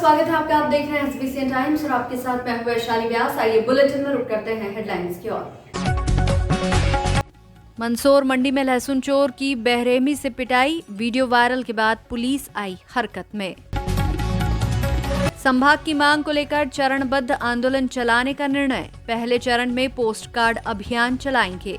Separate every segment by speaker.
Speaker 1: स्वागत है आपका। आप देख रहे हैं एसबीसी टाइम्स और आपके साथ मैं हूं वैशाली व्यास। आइए बुलेटिन में रुक करते हैं हेडलाइंस की ओर। मंदसौर मंडी में लहसुन चोर की बेरहमी से पिटाई, वीडियो वायरल के बाद पुलिस आई हरकत में। संभाग की मांग को लेकर चरणबद्ध आंदोलन चलाने का निर्णय, पहले चरण में पोस्ट कार्ड अभियान चलाएंगे।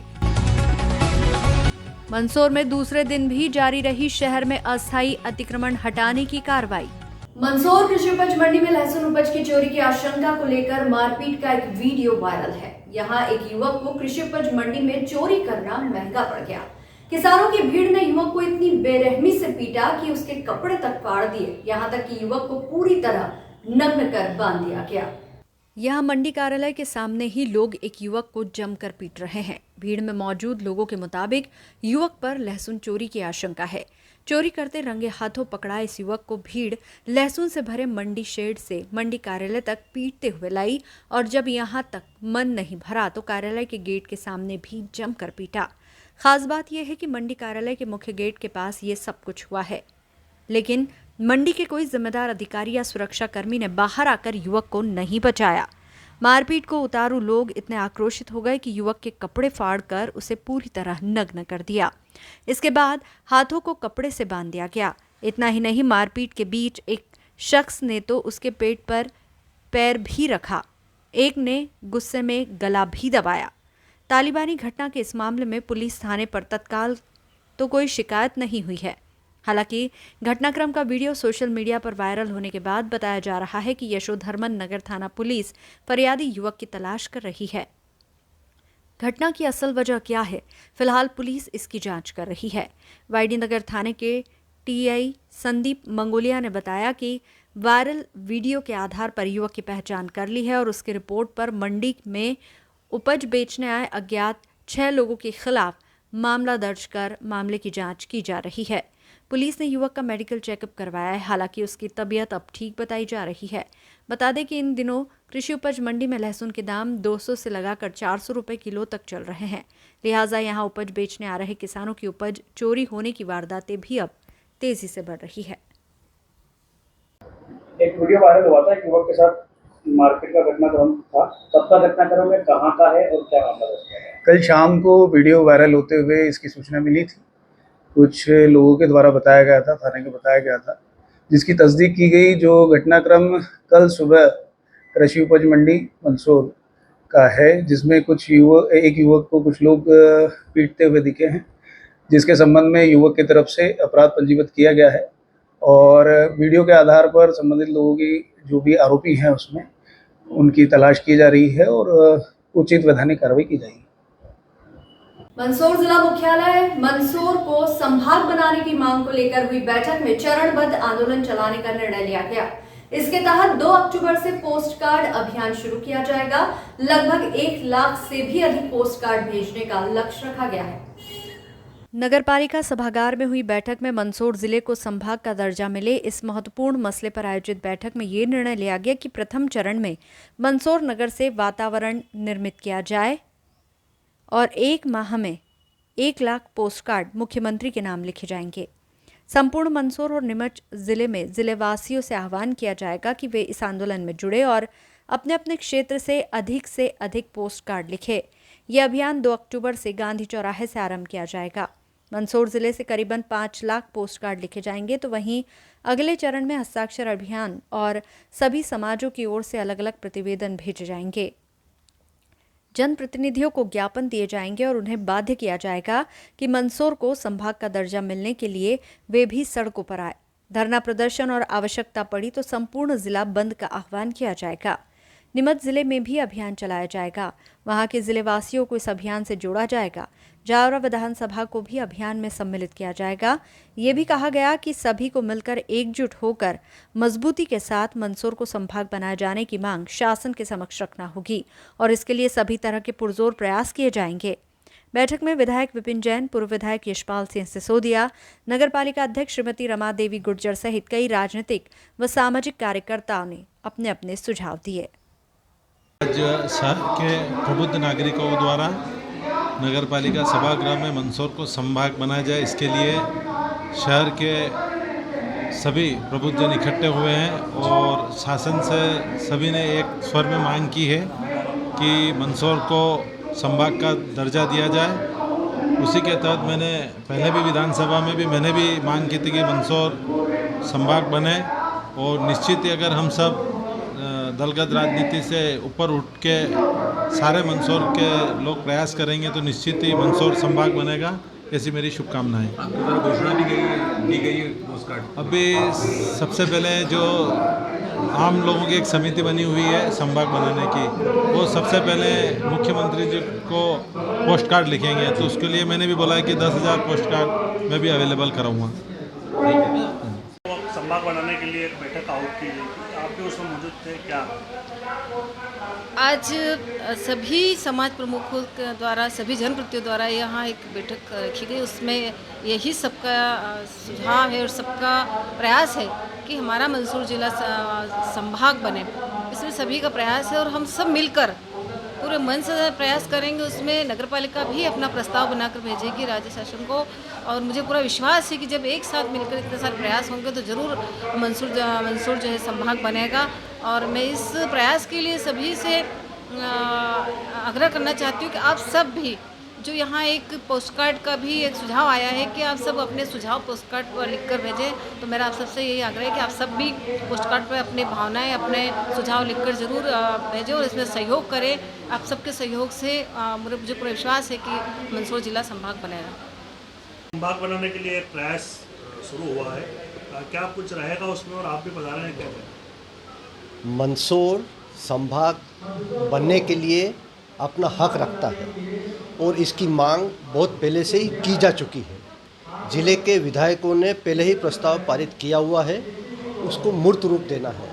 Speaker 1: मंदसौर में दूसरे दिन भी जारी रही शहर में अस्थायी अतिक्रमण हटाने की कार्रवाई। मंदसौर कृषि उपज मंडी में लहसुन उपज की चोरी की आशंका को लेकर मारपीट का एक वीडियो वायरल है। यहां एक युवक को कृषि उपज मंडी में चोरी करना महंगा पड़ गया। किसानों की भीड़ ने युवक को इतनी बेरहमी से पीटा कि उसके कपड़े तक फाड़ दिए। यहां तक कि युवक को पूरी तरह नग्न कर बांध दिया गया। यह मंडी कार्यालय के सामने ही लोग एक युवक को जमकर पीट रहे हैं। भीड़ में मौजूद लोगों के मुताबिक युवक पर लहसुन चोरी की आशंका है। चोरी करते रंगे हाथों पकड़ा इस युवक को भीड़ लहसुन से भरे मंडी शेड से मंडी कार्यालय तक पीटते हुए लाई और जब यहां तक मन नहीं भरा तो कार्यालय के गेट के सामने भी जमकर पीटा। खास बात यह है कि मंडी कार्यालय के मुख्य गेट के पास ये सब कुछ हुआ है, लेकिन मंडी के कोई जिम्मेदार अधिकारी या सुरक्षा कर्मी ने बाहर आकर युवक को नहीं बचाया। मारपीट को उतारू लोग इतने आक्रोशित हो गए कि युवक के कपड़े फाड़कर उसे पूरी तरह नग्न कर दिया। इसके बाद हाथों को कपड़े से बांध दिया गया। इतना ही नहीं, मारपीट के बीच एक शख्स ने तो उसके पेट पर पैर भी रखा, एक ने गुस्से में गला भी दबाया। तालिबानी घटना के इस मामले में पुलिस थाने पर तत्काल तो कोई शिकायत नहीं हुई है। हालांकि घटनाक्रम का वीडियो सोशल मीडिया पर वायरल होने के बाद बताया जा रहा है कि यशोधर्मन नगर थाना पुलिस फरियादी युवक की तलाश कर रही है। घटना की असल वजह क्या है, फिलहाल पुलिस इसकी जांच कर रही है। वाईडी नगर थाने के टीआई संदीप मंगोलिया ने बताया कि वायरल वीडियो के आधार पर युवक की पहचान कर ली है और उसकी रिपोर्ट पर मंडी में उपज बेचने आए अज्ञात 6 लोगों के खिलाफ मामला दर्ज कर मामले की जांच की जा रही है। पुलिस ने युवक का मेडिकल चेकअप करवाया है, हालांकि उसकी तबीयत अब ठीक बताई जा रही है। बता दें कि इन दिनों कृषि उपज मंडी में लहसुन के दाम 200 से लगाकर 400 रुपए किलो तक चल रहे हैं। लिहाजा यहां उपज बेचने आ रहे किसानों की उपज चोरी होने की वारदातें भी अब तेजी से बढ़ रही है।
Speaker 2: एक वीडियो वायरल हुआ था, युवक के साथ मारपीट का घटनाक्रम था। तब का घटनाक्रम में कहाँ का है और क्या मामला है?
Speaker 3: कल शाम को वीडियो वायरल होते हुए इसकी सूचना मिली थी। कुछ लोगों के द्वारा बताया गया था, थाने को बताया गया था, जिसकी तस्दीक की गई। जो घटनाक्रम कल सुबह कृषि उपज मंडी मंदसौर का है, जिसमें एक युवक को कुछ लोग पीटते हुए दिखे हैं, जिसके संबंध में युवक की तरफ से अपराध पंजीबद्ध किया गया है और वीडियो के आधार पर संबंधित लोगों की जो भी आरोपी हैं उसमें उनकी तलाश की जा रही है और उचित वैधानिक कार्रवाई की जाएगी।
Speaker 1: मंदसौर जिला मुख्यालय मंदसौर को संभाग बनाने की मांग को लेकर हुई बैठक में चरणबद्ध आंदोलन चलाने का निर्णय लिया गया। इसके तहत 2 अक्टूबर से पोस्ट कार्ड अभियान शुरू किया जाएगा। लगभग 1 लाख से भी अधिक पोस्ट कार्ड भेजने का लक्ष्य रखा गया है। नगरपालिका सभागार में हुई बैठक में मंदसौर जिले को संभाग का दर्जा मिले, इस महत्वपूर्ण मसले पर आयोजित बैठक में ये निर्णय लिया गया कि प्रथम चरण में मंदसौर नगर से वातावरण निर्मित किया जाए और 1 माह में 1 लाख पोस्ट कार्ड मुख्यमंत्री के नाम लिखे जाएंगे। संपूर्ण मंदसौर और नीमच जिले में जिलेवासियों से आह्वान किया जाएगा कि वे इस आंदोलन में जुड़े और अपने अपने क्षेत्र से अधिक पोस्ट कार्ड लिखे। यह अभियान 2 अक्टूबर से गांधी चौराहे से आरंभ किया जाएगा। मंदसौर जिले से करीबन 5 लाख पोस्ट कार्ड लिखे जाएंगे, तो वहीं अगले चरण में हस्ताक्षर अभियान और सभी समाजों की ओर से अलग अलग प्रतिवेदन भेजे जाएंगे। जनप्रतिनिधियों को ज्ञापन दिए जाएंगे और उन्हें बाध्य किया जाएगा कि मंदसौर को संभाग का दर्जा मिलने के लिए वे भी सड़कों पर आए। धरना प्रदर्शन और आवश्यकता पड़ी तो संपूर्ण जिला बंद का आह्वान किया जाएगा। नीमच जिले में भी अभियान चलाया जाएगा। वहां के जिलेवासियों को इस अभियान से जोड़ा जाएगा। जावरा विधानसभा को भी अभियान में सम्मिलित किया जाएगा। ये भी कहा गया कि सभी को मिलकर एकजुट होकर मजबूती के साथ मंदसौर को संभाग बनाए जाने की मांग शासन के समक्ष रखना होगी और इसके लिए सभी तरह के पुरजोर प्रयास किए जाएंगे। बैठक में विधायक विपिन जैन, पूर्व विधायक यशपाल सिंह सिसोदिया, नगरपालिका अध्यक्ष श्रीमती रमा देवी गुर्जर सहित कई राजनीतिक व सामाजिक कार्यकर्ताओं ने अपने अपने सुझाव दिए।
Speaker 4: आज शहर के प्रबुद्ध नागरिकों द्वारा नगरपालिका सभागृह में मंदसौर को संभाग बनाया जाए, इसके लिए शहर के सभी प्रबुद्धजन इकट्ठे हुए हैं और शासन से सभी ने एक स्वर में मांग की है कि मंदसौर को संभाग का दर्जा दिया जाए। उसी के तहत मैंने पहले भी विधानसभा में भी मैंने भी मांग की थी कि मंदसौर संभाग बने और निश्चित ही अगर हम सब दलगत राजनीति से ऊपर उठ के सारे मंदसौर के लोग प्रयास करेंगे तो निश्चित ही मंदसौर संभाग बनेगा, ऐसी मेरी शुभकामनाएं।
Speaker 5: आपकी द्वारा घोषणा भी दी गई है पोस्ट कार्ड।
Speaker 4: अभी सबसे पहले जो आम लोगों की एक समिति बनी हुई है संभाग बनाने की, वो सबसे पहले मुख्यमंत्री जी को पोस्ट कार्ड लिखेंगे, तो उसके लिए मैंने भी बोला है कि 10,000 पोस्ट कार्ड मैं भी अवेलेबल कराऊंगा।
Speaker 2: संभाग बनाने के लिए एक बैठक आउट की गई थी, आप भी उसमें मौजूद थे क्या?
Speaker 6: आज सभी समाज प्रमुखों के द्वारा, सभी जनप्रतिनिधियों द्वारा यहाँ एक बैठक रखी गई। उसमें यही सबका सुझाव है और सबका प्रयास है कि हमारा मंदसौर जिला संभाग बने। इसमें सभी का प्रयास है और हम सब मिलकर पूरे मन से प्रयास करेंगे। उसमें नगरपालिका भी अपना प्रस्ताव बनाकर भेजेगी राज्य शासन को, और मुझे पूरा विश्वास है कि जब एक साथ मिलकर इतने सारे प्रयास होंगे तो ज़रूर मंदसौर जो है संभाग बनेगा। और मैं इस प्रयास के लिए सभी से आग्रह करना चाहती हूँ कि आप सब भी, जो यहाँ एक पोस्ट कार्ड का भी एक सुझाव आया है कि आप सब अपने सुझाव पोस्ट कार्ड पर लिखकर भेजें, तो मेरा आप सबसे यही आग्रह है कि आप सब भी पोस्ट कार्ड पर अपनी भावनाएं, अपने सुझाव लिखकर ज़रूर भेजें और इसमें सहयोग करें। आप सबके सहयोग से मुझे पूरा विश्वास है कि मंदसौर जिला संभाग बनेगा।
Speaker 7: संभाग बनाने के लिए एक प्रयास शुरू हुआ है, क्या कुछ रहेगा उसमें और आप भी बता रहे हैं क्या?
Speaker 8: मंदसौर संभाग बनने के लिए अपना हक रखता है और इसकी मांग बहुत पहले से ही की जा चुकी है। जिले के विधायकों ने पहले ही प्रस्ताव पारित किया हुआ है, उसको मूर्त रूप देना है।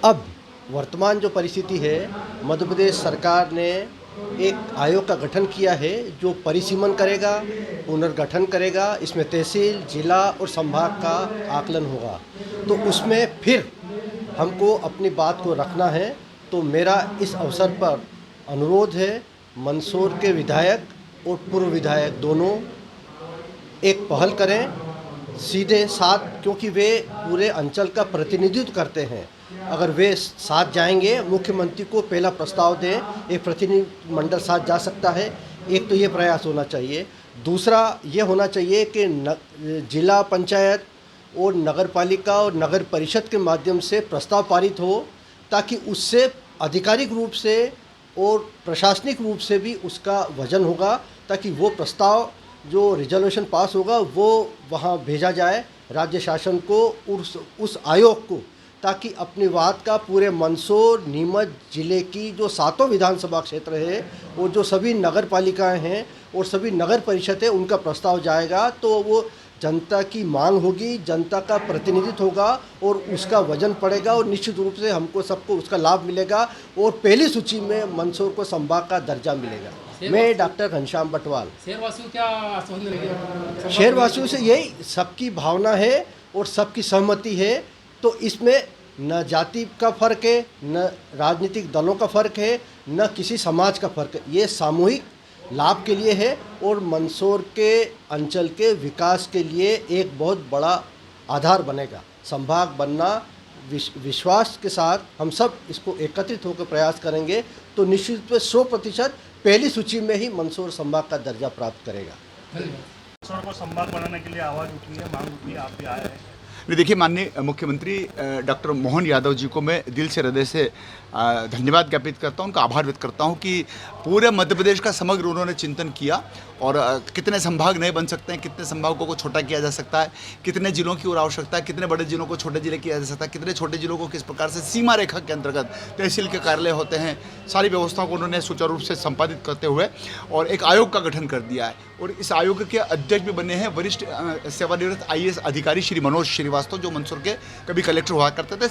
Speaker 8: अब वर्तमान जो परिस्थिति है, मध्य प्रदेश सरकार ने एक आयोग का गठन किया है जो परिसीमन करेगा, पुनर्गठन करेगा। इसमें तहसील, जिला और संभाग का आकलन होगा, तो उसमें फिर हमको अपनी बात को रखना है। तो मेरा इस अवसर पर अनुरोध है, मंदसौर के विधायक और पूर्व विधायक दोनों एक पहल करें सीधे साथ, क्योंकि वे पूरे अंचल का प्रतिनिधित्व करते हैं। अगर वे साथ जाएंगे, मुख्यमंत्री को पहला प्रस्ताव दें, एक प्रतिनिधि मंडल साथ जा सकता है। एक तो ये प्रयास होना चाहिए। दूसरा ये होना चाहिए कि जिला पंचायत और नगर पालिका और नगर परिषद के माध्यम से प्रस्ताव पारित हो, ताकि उससे आधिकारिक रूप से और प्रशासनिक रूप से भी उसका वजन होगा, ताकि वो प्रस्ताव जो रिजोल्यूशन पास होगा वो वहाँ भेजा जाए राज्य शासन को, उस आयोग को, ताकि अपनी बात का पूरे मंदसौर, नीमच जिले की जो 7 विधानसभा क्षेत्र है और जो सभी नगर पालिकाएँ हैं और सभी नगर परिषद है, उनका प्रस्ताव जाएगा तो वो जनता की मांग होगी, जनता का प्रतिनिधित्व होगा और उसका वजन पड़ेगा और निश्चित रूप से हमको सबको उसका लाभ मिलेगा और पहली सूची में मंदसौर को संभाग का दर्जा मिलेगा। मैं डॉक्टर घनश्याम बटवाल।
Speaker 5: शहरवासियों क्या आश्वासन देंगे?
Speaker 8: शहरवासियों से यही सबकी भावना है और सबकी सहमति है। तो इसमें न जाति का फ़र्क है, न राजनीतिक दलों का फ़र्क है, न किसी समाज का फ़र्क है। ये सामूहिक लाभ के लिए है और मंदसौर के अंचल के विकास के लिए एक बहुत बड़ा आधार बनेगा। संभाग बनना विश्वास के साथ हम सब इसको एकत्रित होकर प्रयास करेंगे तो निश्चित रूप से 100% पहली सूची में ही मंदसौर संभाग का दर्जा प्राप्त करेगा।
Speaker 7: मंदसौर को संभाग बनाने के लिए आवाज़ उठी है, मांग उठी है, आप भी आए हैं।
Speaker 9: देखिए, माननीय मुख्यमंत्री डॉक्टर मोहन यादव जी को मैं दिल से, हृदय से धन्यवाद ज्ञापित करता हूं, उनका आभार व्यक्त करता हूं कि पूरे मध्य प्रदेश का समग्र उन्होंने चिंतन किया और कितने संभाग नए बन सकते हैं, कितने संभागों को छोटा किया जा सकता है, कितने जिलों की और आवश्यकता है, कितने बड़े जिलों को छोटे जिले किया जा सकता है, कितने छोटे जिलों को किस प्रकार से सीमा रेखा के अंतर्गत तहसील के कार्यालय होते हैं, सारी व्यवस्थाओं को उन्होंने सुचारू रूप से संपादित करते हुए और एक आयोग का गठन कर दिया है। और इस आयोग के अध्यक्ष भी बने हैं वरिष्ठ सेवानिवृत्त IAS अधिकारी श्री मनोज श्रीवास्तव, जो मंदसौर के कभी कलेक्टर हुआ करते थे।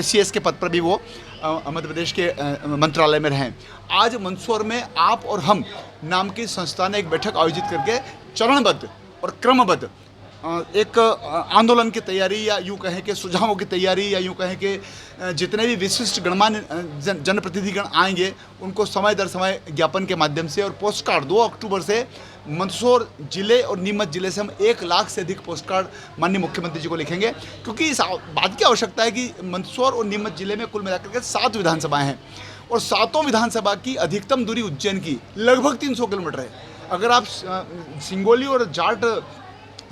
Speaker 9: SCS के पद पर भी वो मध्य प्रदेश के मंत्रालय में रहें। आज मंदसौर में आप और हम नाम की संस्था ने एक बैठक आयोजित करके चरणबद्ध और क्रमबद्ध एक आंदोलन की तैयारी या यूँ कहें कि सुझावों की तैयारी या यूँ कहें कि जितने भी विशिष्ट गणमान्य जनप्रतिनिधिगण आएंगे उनको समय दर समय ज्ञापन के माध्यम से और पोस्ट कार्ड 2 अक्टूबर से मंदसौर जिले और नीमच जिले से हम 1 लाख से अधिक पोस्ट कार्ड माननीय मुख्यमंत्री जी को लिखेंगे, क्योंकि इस बात की आवश्यकता है कि मंदसौर और नीमच जिले में कुल मिलाकर के 7 विधानसभाएं हैं और 7 विधानसभा की अधिकतम दूरी उज्जैन की लगभग 300 किलोमीटर है। अगर आप सिंगोली और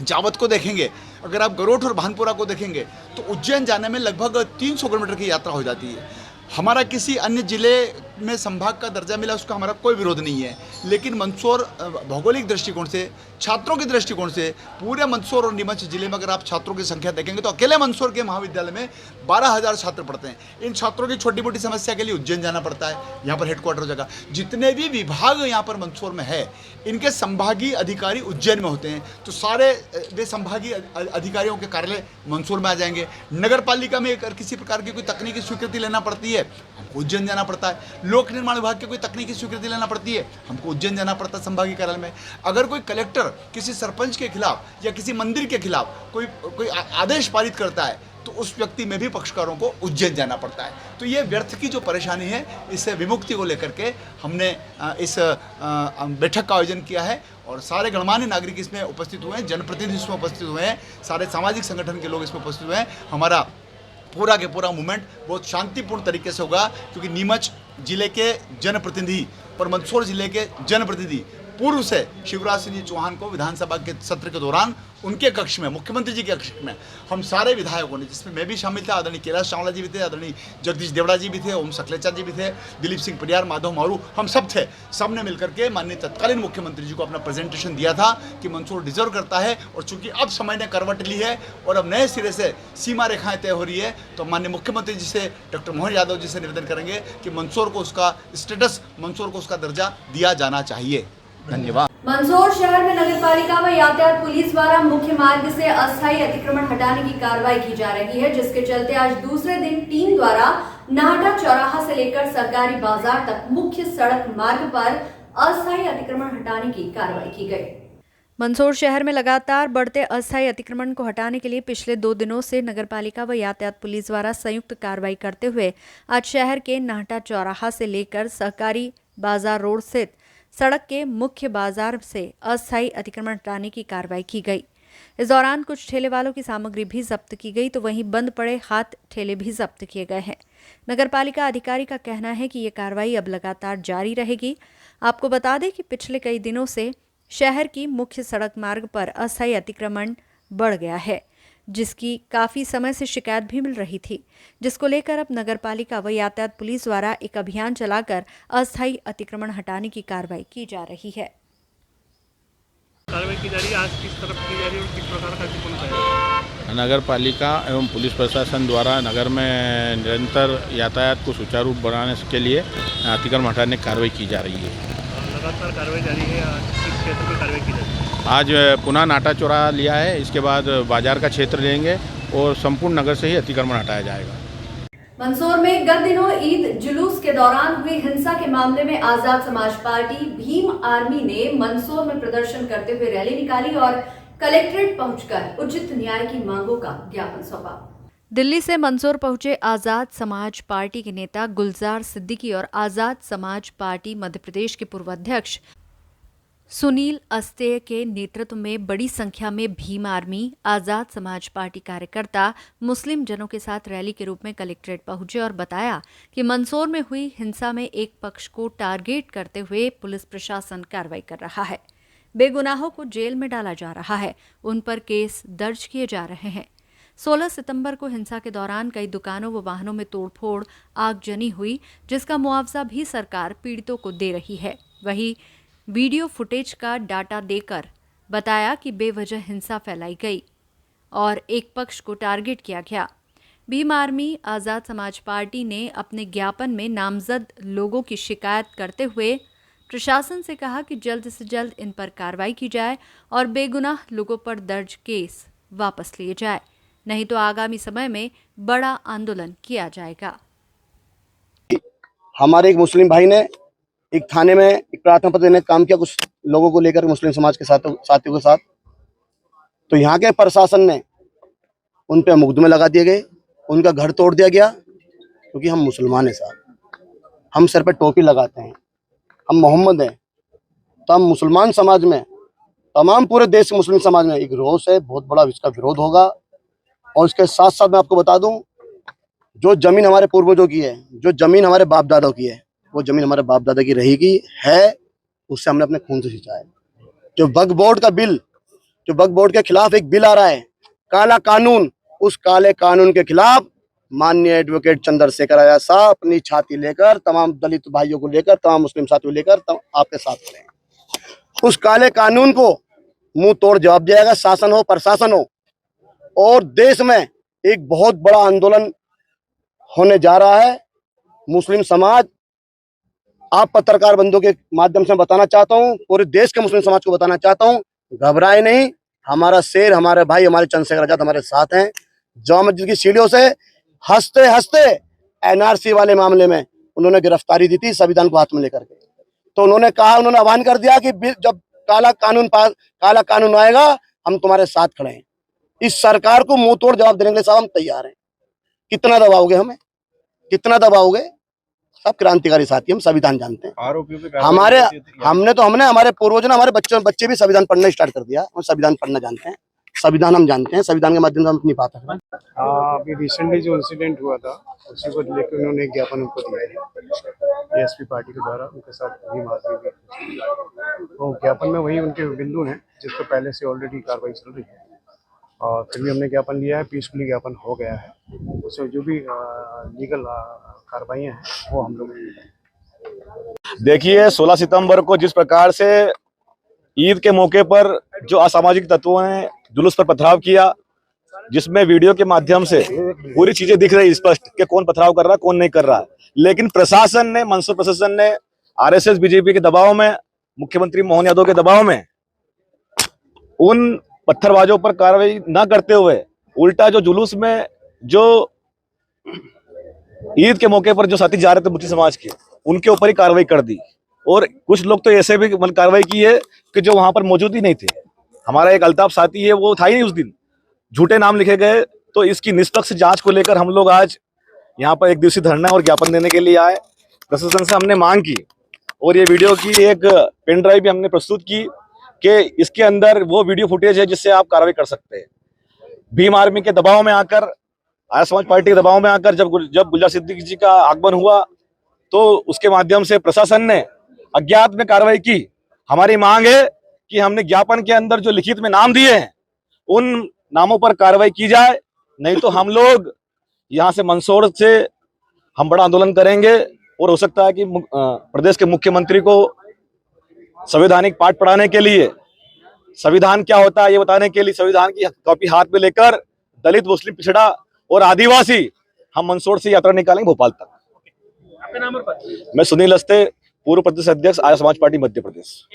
Speaker 9: जावत को देखेंगे, अगर आप गरोठ और भानपुरा को देखेंगे तो उज्जैन जाने में लगभग 300 किलोमीटर की यात्रा हो जाती है। हमारा किसी अन्य ज़िले में संभाग का दर्जा मिला उसका हमारा कोई विरोध नहीं है, लेकिन मंदसौर भौगोलिक दृष्टिकोण से, छात्रों के दृष्टिकोण से पूरे मंदसौर और नीमच जिले में अगर आप छात्रों की संख्या देखेंगे तो अकेले मंदसौर के महाविद्यालय में 12,000 छात्र पढ़ते हैं। इन छात्रों की छोटी मोटी समस्या के लिए उज्जैन जाना पड़ता है, यहाँ पर हेडक्वार्टर हो जाएगा। जितने भी विभाग यहाँ पर मंदसौर में है इनके संभागीय अधिकारी उज्जैन में होते हैं, तो सारे वे संभागीय अधिकारियों के कार्यालय मंदसौर में आ जाएंगे। नगर पालिका में अगर किसी प्रकार की कोई तकनीकी स्वीकृति लेना पड़ती है हमको उज्जैन जाना पड़ता है। लोक निर्माण विभाग की कोई तकनीकी स्वीकृति लेना पड़ती है हमको उज्जैन जाना पड़ता है संभागीय कार्यालय में। अगर कोई कलेक्टर किसी सरपंच के खिलाफ या किसी मंदिर के खिलाफ कोई आदेश पारित करता है तो उस व्यक्ति में भी पक्षकारों को उज्जैन जाना पड़ता है। तो ये व्यर्थ की जो परेशानी है इससे विमुक्ति को लेकर के हमने इस बैठक का आयोजन किया है और सारे गणमान्य नागरिक इसमें उपस्थित हुए हैं, जनप्रतिनिधि इसमें उपस्थित हुए हैं, सारे सामाजिक संगठन के लोग इसमें उपस्थित हुए हैं। हमारा पूरा के पूरा मूवमेंट बहुत शांतिपूर्ण तरीके से होगा, क्योंकि नीमच जिले के जनप्रतिनिधि और मंदसौर जिले के जनप्रतिनिधि पूर्व से शिवराज सिंह जी चौहान को विधानसभा के सत्र के दौरान उनके कक्ष में, मुख्यमंत्री जी के कक्ष में हम सारे विधायकों ने, जिसमें मैं भी शामिल था, आदरणीय कैलाश चावला जी भी थे, आदरणीय जगदीश देवड़ा जी भी थे, ओम सकलेचा जी भी थे, दिलीप सिंह परियार, माधव मारू, हम सब थे। सबने मिलकर के माननीय तत्कालीन मुख्यमंत्री जी को अपना प्रेजेंटेशन दिया था कि मंदसौर डिजर्व करता है और चूंकि अब समय ने करवट ली है और अब नए सिरे से सीमा रेखाएं तय हो रही है, तो माननीय मुख्यमंत्री जी से, डॉक्टर मोहन यादव जी से निवेदन करेंगे कि मंदसौर को उसका स्टेटस, मंदसौर को उसका दर्जा दिया जाना चाहिए। धन्यवाद।
Speaker 1: मंदसौर शहर में नगरपालिका व यातायात पुलिस द्वारा मुख्य मार्ग से अस्थायी अतिक्रमण हटाने की कार्रवाई की जा रही है, जिसके चलते आज दूसरे दिन टीम द्वारा नाहटा चौराहा से लेकर सरकारी बाजार तक मुख्य सड़क मार्ग पर अस्थायी अतिक्रमण हटाने की कार्रवाई की गई। मंदसौर शहर में लगातार बढ़ते अस्थायी अतिक्रमण को हटाने के लिए पिछले 2 दिनों से नगरपालिका व यातायात पुलिस द्वारा संयुक्त कार्रवाई करते हुए आज शहर के नाहटा चौराहा से लेकर सहकारी बाजार रोड स्थित सड़क के मुख्य बाजार से अस्थायी अतिक्रमण हटाने की कार्रवाई की गई। इस दौरान कुछ ठेले वालों की सामग्री भी जब्त की गई, तो वहीं बंद पड़े हाथ ठेले भी जब्त किए गए हैं। नगरपालिका अधिकारी का कहना है कि ये कार्रवाई अब लगातार जारी रहेगी। आपको बता दें कि पिछले कई दिनों से शहर की मुख्य सड़क मार्ग पर अस्थायी अतिक्रमण बढ़ गया है, जिसकी काफ़ी समय से शिकायत भी मिल रही थी, जिसको लेकर अब नगरपालिका व यातायात पुलिस द्वारा एक अभियान चलाकर अस्थायी अतिक्रमण हटाने की कार्रवाई की जा रही है।
Speaker 7: कार्रवाई की जा रही है, आज किस तरफ की जा रही है और किस प्रकार का अतिक्रमण है?
Speaker 10: नगर पालिका एवं पुलिस प्रशासन द्वारा नगर में निरंतर यातायात को सुचारू रूप बनाने के लिए अतिक्रमण हटाने की कार्रवाई की जा रही है।
Speaker 7: लगातार कार्रवाई जारी है, किस क्षेत्र में कार्रवाई की जा रही है?
Speaker 10: आज पुनः नाटा चौराहा लिया है, इसके बाद बाजार का क्षेत्र लेंगे और संपूर्ण नगर से ही अतिक्रमण हटाया जाएगा।
Speaker 1: मंदसौर में गत दिनों ईद जुलूस के दौरान हुई हिंसा के मामले में आजाद समाज पार्टी भीम आर्मी ने मंदसौर में प्रदर्शन करते हुए रैली निकाली और कलेक्ट्रेट पहुंचकर उचित न्याय की मांगों का ज्ञापन सौंपा। दिल्ली से मंदसौर पहुंचे आजाद समाज पार्टी के नेता गुलजार सिद्दीकी और आजाद समाज पार्टी मध्य प्रदेश के पूर्व अध्यक्ष सुनील अस्तेय के नेतृत्व में बड़ी संख्या में भीम आर्मी, आजाद समाज पार्टी कार्यकर्ता मुस्लिम जनों के साथ रैली के रूप में कलेक्ट्रेट पहुंचे और बताया कि मंदसौर में हुई हिंसा में एक पक्ष को टारगेट करते हुए पुलिस प्रशासन कार्रवाई कर रहा है। बेगुनाहों को जेल में डाला जा रहा है, उन पर केस दर्ज किए जा रहे हैं। 16 सितंबर को हिंसा के दौरान कई दुकानों व वाहनों में तोड़फोड़, आगजनी हुई, जिसका मुआवजा भी सरकार पीड़ितों को दे रही है। वहीं वीडियो फुटेज का डाटा देकर बताया कि बेवजह हिंसा फैलाई गई और एक पक्ष को टारगेट किया गया। भीम आर्मी, आजाद समाज पार्टी ने अपने ज्ञापन में नामजद लोगों की शिकायत करते हुए प्रशासन से कहा कि जल्द से जल्द इन पर कार्रवाई की जाए और बेगुनाह लोगों पर दर्ज केस वापस लिए जाए, नहीं तो आगामी समय में बड़ा आंदोलन किया जाएगा।
Speaker 11: हमारे एक मुस्लिम भाई ने एक थाने में एक प्रार्थना पत्र देने का काम किया, कुछ लोगों को लेकर मुस्लिम समाज के साथियों के साथ। तो यहाँ के प्रशासन ने उन पे मुकदमे लगा दिए गए, उनका घर तोड़ दिया गया, क्योंकि हम मुसलमान हैं साहब, हम सर पे टोपी लगाते हैं, हम मोहम्मद हैं। तो हम मुसलमान समाज में, तमाम पूरे देश के मुस्लिम समाज में एक रोष है, बहुत बड़ा इसका विरोध होगा। और इसके साथ साथ मैं आपको बता दूं, जो जमीन हमारे पूर्वजों की है, जो जमीन हमारे बाप दादा की है, वो जमीन हमारे बाप दादा की रहेगी है, उससे हमने अपने खून से सींचा है। जो वक्फ बोर्ड का बिल, जो वक्फ बोर्ड के खिलाफ एक बिल आ रहा है, काला कानून, उस काले कानून के खिलाफ माननीय एडवोकेट चंद्रशेखर आजाद साहब अपनी छाती लेकर, तमाम दलित भाइयों को लेकर, तमाम मुस्लिम साथियों लेकर आपके साथ खड़े हैं। उस काले कानून को मुंह तोड़ जवाब दिया, शासन हो प्रशासन हो। और देश में एक बहुत बड़ा आंदोलन होने जा रहा है। मुस्लिम समाज, आप पत्रकार बंधुओं के माध्यम से बताना चाहता हूं, पूरे देश के मुस्लिम समाज को बताना चाहता हूं, घबराए नहीं, हमारा शेर, हमारे भाई, हमारे चंद्रशेखर आजाद हमारे साथ हैं। जामा मस्जिद की सीढ़ियों से हंसते हंसते एनआरसी वाले मामले में उन्होंने गिरफ्तारी दी थी, संविधान को हाथ में लेकर के। तो उन्होंने कहा, उन्होंने आह्वान कर दिया कि जब काला कानून आएगा, हम तुम्हारे साथ खड़े हैं। इस सरकार को मुंह तोड़ जवाब देने के लिए साहब हम तैयार हैं। कितना दबाओगे हमें, कितना दबाओगे? सब क्रांतिकारी साथी, हम संविधान जानते हैं। हमने हमारे पूर्वजों ने, हमारे बच्चे भी संविधान पढ़ना स्टार्ट कर दिया। हम संविधान पढ़ना जानते हैं, संविधान हम जानते हैं, संविधान के माध्यम से हम अपनी बात रख रहे हैं।
Speaker 3: अभी रिसेंटली जो इंसिडेंट हुआ था, उसी को लेकर उन्होंने एक ज्ञापन उनको दिया है एएसपी पार्टी के द्वारा, उनके साथ भी मारपीट हुई। तो ज्ञापन में वही उनके बिंदु हैं जिस पर पहले से ऑलरेडी कार्रवाई चल रही है, और फिर भी हमने ज्ञापन लिया है, पीसफुली ज्ञापन हो गया है। उसमें जो भी लीगल कार्रवाइयाँ हैं वो हम लोग।
Speaker 12: देखिए, 16 सितंबर को जिस प्रकार से ईद के मौके पर जो असामाजिक तत्वों ने जुलूस पर पथराव किया, जिसमें वीडियो के माध्यम से पूरी चीजें दिख रही स्पष्ट कि कौन पथराव कर रहा है, कौन नहीं कर रहा है, लेकिन प्रशासन ने, मंसूर प्रशासन ने आरएसएस बीजेपी के दबाव में, मुख्यमंत्री मोहन यादव के दबाव में उन पत्थरबाजों पर कार्रवाई न करते हुए उल्टा जो जुलूस में जो ईद के मौके पर जो साथी जा रहे थे मुस्लिम समाज के, उनके ऊपर ही कार्रवाई कर दी। और कुछ लोग तो ऐसे भी कार्रवाई की है कि जो वहां पर मौजूद ही नहीं थे। हमारा एक अल्ताफ साथी है, वो था ही नहीं उस दिन, झूठे नाम लिखे गए। तो इसकी निष्पक्ष जांच को लेकर हम लोग आज यहाँ पर एक दिवसीय धरना और ज्ञापन देने के लिए आए। प्रशासन से हमने मांग की और ये वीडियो की एक पेन ड्राइव भी हमने प्रस्तुत की कि इसके अंदर वो वीडियो फुटेज है जिससे आप कार्रवाई कर सकते हैं। भीम आर्मी के दबाव में आकर, आर्य समाज पार्टी के दबाव में आकर जब गुलजार सिद्दीकी जी का आगमन हुआ, तो उसके माध्यम से प्रशासन ने अज्ञात में कार्रवाई की। हमारी मांग है कि हमने ज्ञापन के अंदर जो लिखित में नाम दिए हैं, उन नामों पर कार्रवाई की जाए, नहीं तो हम लोग यहाँ से मंदसौर से हम बड़ा आंदोलन करेंगे। और हो सकता है कि प्रदेश के मुख्यमंत्री को संवैधानिक पाठ पढ़ाने के लिए, संविधान क्या होता है ये बताने के लिए, संविधान की कॉपी हाथ में लेकर दलित, मुस्लिम, पिछड़ा और आदिवासी हम मंदसौर से यात्रा निकालेंगे भोपाल तक। आपका नाम और पद? मैं सुनील अस्ते, पूर्व प्रदेश अध्यक्ष, आर्य समाज पार्टी मध्य प्रदेश।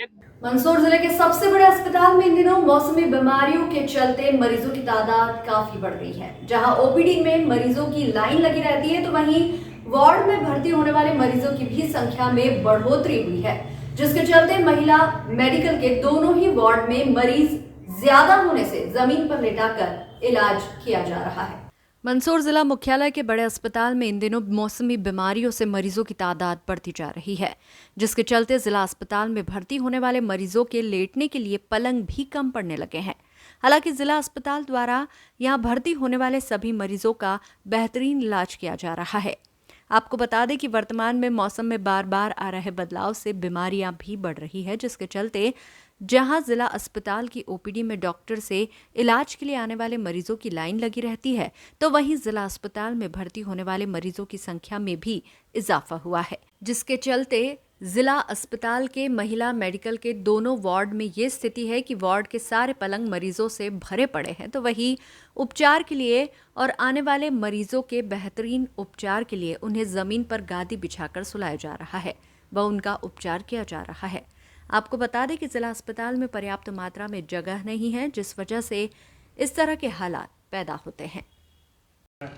Speaker 1: मंदसौर जिले के सबसे बड़े अस्पताल में इन दिनों मौसमी बीमारियों के चलते मरीजों की तादाद काफी बढ़ गई है। जहां ओपीडी में मरीजों की लाइन लगी रहती है, तो वहीं वार्ड में भर्ती होने वाले मरीजों की भी संख्या में बढ़ोतरी हुई है, जिसके चलते महिला मेडिकल के दोनों ही वार्ड में मरीज ज्यादा होने से जमीन पर लेटाकर इलाज किया जा रहा है। मंदसौर जिला मुख्यालय के बड़े अस्पताल में इन दिनों मौसमी बीमारियों से मरीजों की तादाद बढ़ती जा रही है, जिसके चलते जिला अस्पताल में भर्ती होने वाले मरीजों के लेटने के लिए पलंग भी कम पड़ने लगे हैं। हालांकि जिला अस्पताल द्वारा यहां भर्ती होने वाले सभी मरीजों का बेहतरीन इलाज किया जा रहा है। आपको बता दें कि वर्तमान में मौसम में बार बार आ रहे बदलाव से बीमारियां भी बढ़ रही है, जिसके चलते जहां जिला अस्पताल की ओपीडी में डॉक्टर से इलाज के लिए आने वाले मरीजों की लाइन लगी रहती है, तो वहीं जिला अस्पताल में भर्ती होने वाले मरीजों की संख्या में भी इजाफा हुआ है, जिसके चलते जिला अस्पताल के महिला मेडिकल के दोनों वार्ड में ये स्थिति है कि वार्ड के सारे पलंग मरीजों से भरे पड़े हैं। तो वहीं उपचार के लिए और आने वाले मरीजों के बेहतरीन उपचार के लिए उन्हें जमीन पर गादी बिछाकर सुलाया जा रहा है व उनका उपचार किया जा रहा है। आपको बता दें कि जिला अस्पताल में पर्याप्त मात्रा में जगह नहीं है, जिस वजह से इस तरह के हालात पैदा होते हैं।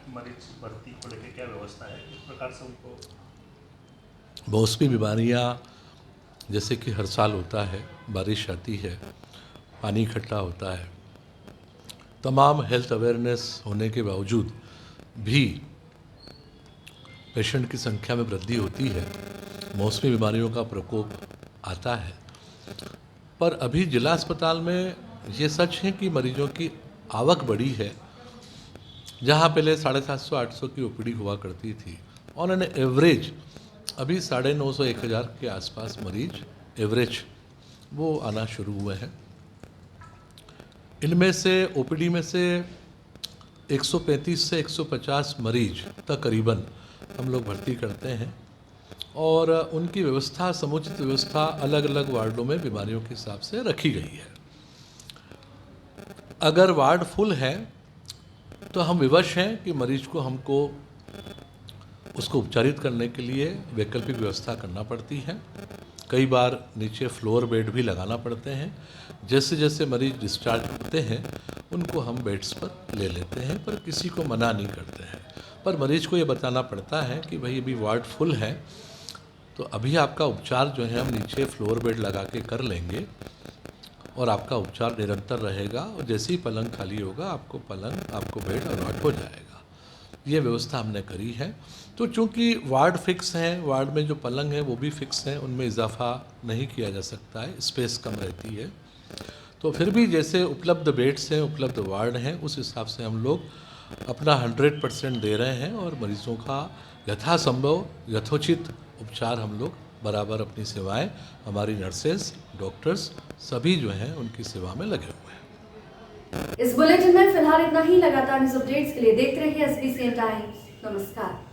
Speaker 7: मरीज भर्ती को लेकर क्या व्यवस्था है, किस प्रकार से उनको?
Speaker 13: मौसमी बीमारियाँ जैसे कि हर साल होता है, बारिश आती है, पानी इकट्ठा होता है, तमाम हेल्थ अवेयरनेस होने के बावजूद भी पेशेंट की संख्या में वृद्धि होती है, मौसमी बीमारियों का प्रकोप आता है। पर अभी जिला अस्पताल में ये सच है कि मरीजों की आवक बढ़ी है। जहाँ पहले 750-800 की ओपीडी हुआ करती थी, ऑन एन एवरेज अभी 950-1000 के आसपास मरीज एवरेज वो आना शुरू हुए हैं। इनमें से ओपीडी में से 135 से 150 मरीज तकरीबन हम लोग भर्ती करते हैं और उनकी व्यवस्था, समुचित व्यवस्था अलग अलग वार्डों में बीमारियों के हिसाब से रखी गई है। अगर वार्ड फुल है तो हम विवश हैं कि मरीज को हमको उसको उपचारित करने के लिए वैकल्पिक व्यवस्था करना पड़ती है। कई बार नीचे फ्लोर बेड भी लगाना पड़ते हैं। जैसे जैसे मरीज डिस्चार्ज होते हैं उनको हम बेड्स पर ले लेते हैं, पर किसी को मना नहीं करते हैं। पर मरीज को ये बताना पड़ता है कि भाई अभी वार्ड फुल है तो अभी आपका उपचार जो है हम नीचे फ्लोर बेड लगा के कर लेंगे और आपका उपचार निरंतर रहेगा और जैसे ही पलंग खाली होगा आपको बेड अलॉट हो जाएगा। ये व्यवस्था हमने करी है। तो चूँकि वार्ड फिक्स हैं, वार्ड में जो पलंग है वो भी फिक्स हैं, उनमें इजाफा नहीं किया जा सकता है, स्पेस कम रहती है। तो फिर भी जैसे उपलब्ध बेड्स हैं, उपलब्ध वार्ड हैं, उस हिसाब से हम लोग अपना 100% दे रहे हैं और मरीजों का यथासंभव यथोचित उपचार हम लोग बराबर अपनी सेवाएं, हमारी नर्सेज, डॉक्टर्स सभी जो हैं उनकी सेवा में लगे हुए हैं।
Speaker 1: इस बुलेटिन में फिलहाल इतना ही। लगातार न्यूज अपडेट्स के लिए देखते रहिए SBCN टाइम्स। नमस्कार।